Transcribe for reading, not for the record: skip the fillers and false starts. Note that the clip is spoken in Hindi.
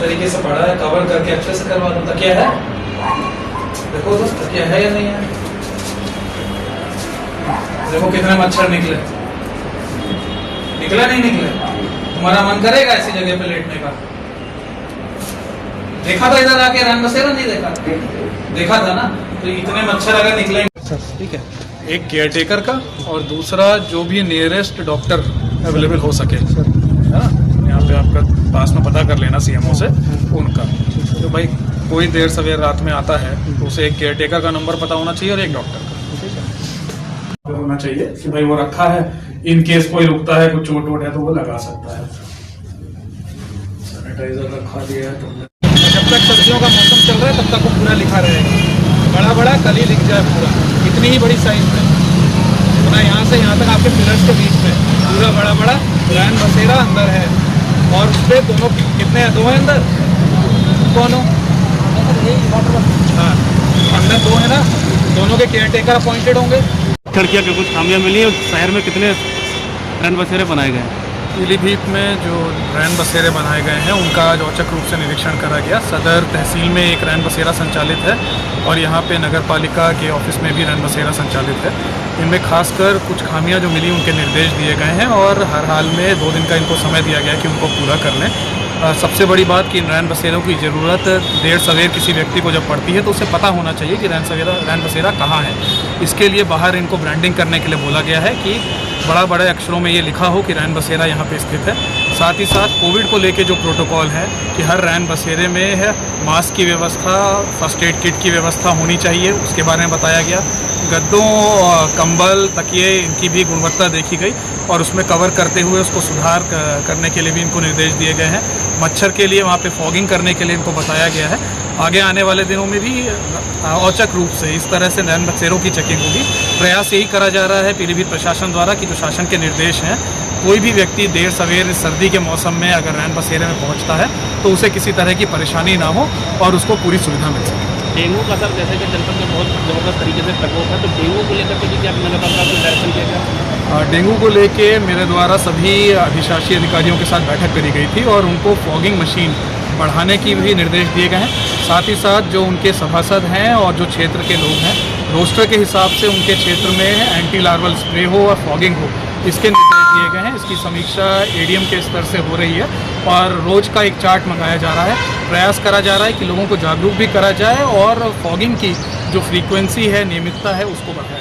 तरीके से पड़ा है, कवर करके अच्छे से करवा दूं। तकिया है, देखो तो तकिया है या नहीं है। देखो कितने मच्छर निकले, निकले नहीं निकले। तुम्हारा मन करेगा ऐसी जगह पे लेटने का? देखा था इधर आके रैन बसेरा? नहीं देखा, देखा था ना। तो इतने मच्छर अगर निकलेंगे, ठीक है। एक केयर टेकर का और दूसरा जो भी नियरेस्ट डॉक्टर अवेलेबल हो सके, है ना, यहाँ पे आपका पास में पता कर लेना सीएमओ से उनका। तो भाई कोई देर सवेर रात में आता है तो उसे एक केयर टेकर का नंबर पता होना चाहिए और एक डॉक्टर का, ठीक है, होना चाहिए कि भाई वो रखा है, इन केस कोई रुकता है, कुछ चोट वोट है तो वो लगा सकता है। सैनिटाइजर रखा दिया है तुमने। जब तक सर्दियों का मौसम चल रहा है तब तक वो पूरा लिखा रहेगा, बड़ा बड़ा कल ही लिख जाए पूरा, इतनी ही बड़ी साइज में, पूरा यहाँ से यहाँ तक आपके पिलर्स के बीच में पूरा बड़ा बड़ा रैन बसेरा अंदर है। और उस पर दोनों कितने हैं? 2 हैं अंदर, दोनों, हाँ अंदर 2 है ना, दोनों के केयर टेकर अपॉइंटेड होंगे। खिड़कियाँ के कुछ खामियाँ मिली है। शहर में कितने रैन बसेरे बनाए गए हैं? पीलीभीत में जो रैन बसेरे बनाए गए हैं उनका आज औचक रूप से निरीक्षण करा गया। सदर तहसील में एक रैन बसेरा संचालित है और यहाँ पे नगर पालिका के ऑफिस में भी रैन बसेरा संचालित है। इनमें खासकर कुछ खामियां जो मिली उनके निर्देश दिए गए हैं और हर हाल में 2 दिन का इनको समय दिया गया है कि उनको पूरा कर लें। सबसे बड़ी बात कि इन रैन बसेरों की ज़रूरत देर सवेर किसी व्यक्ति को जब पड़ती है तो उसे पता होना चाहिए कि रैन बसेरा कहाँ है। इसके लिए बाहर इनको ब्रांडिंग करने के लिए बोला गया है कि बड़े अक्षरों में ये लिखा हो कि रैन बसेरा यहाँ पे स्थित है। साथ ही साथ कोविड को लेके जो प्रोटोकॉल है कि हर रैन बसेरे में है मास्क की व्यवस्था, फर्स्ट एड किट की व्यवस्था होनी चाहिए, उसके बारे में बताया गया। गद्दों, कंबल, तकिए, इनकी भी गुणवत्ता देखी गई और उसमें कवर करते हुए उसको सुधार करने के लिए भी इनको निर्देश दिए गए हैं। मच्छर के लिए वहाँ पे फॉगिंग करने के लिए इनको बताया गया है। आगे आने वाले दिनों में भी औचक रूप से इस तरह से रैन बसेरों की चेकिंग होगी। प्रयास यही करा जा रहा है पीलीभीत प्रशासन द्वारा कि जो शासन के निर्देश हैं, कोई भी व्यक्ति देर सवेर सर्दी के मौसम में अगर रैन बसेरे में पहुँचता है तो उसे किसी तरह की परेशानी ना हो और उसको पूरी सुविधा मिल सके। डेंगू का सर जैसे कि जनपद में बहुत ज़बरदस्त तरीके से प्रकोप है, तो डेंगू को लेकर के क्या नगर पालिका को डायरेक्शन किया गया? डेंगू को लेके मेरे द्वारा सभी अधिशासी अधिकारियों के साथ बैठक करी गई थी और उनको फॉगिंग मशीन बढ़ाने की भी निर्देश दिए गए हैं। साथ ही साथ जो उनके सभासद हैं और जो क्षेत्र के लोग हैं, रोस्टर के हिसाब से उनके क्षेत्र में एंटी लार्वल स्प्रे हो और फॉगिंग हो, इसके निर्देश दिए गए हैं। इसकी समीक्षा एडीएम के स्तर से हो रही है और रोज़ का एक चार्ट मंगाया जा रहा है। प्रयास करा जा रहा है कि लोगों को जागरूक भी करा जाए और फॉगिंग की जो फ्रीक्वेंसी है, नियमितता है, उसको बढ़ाया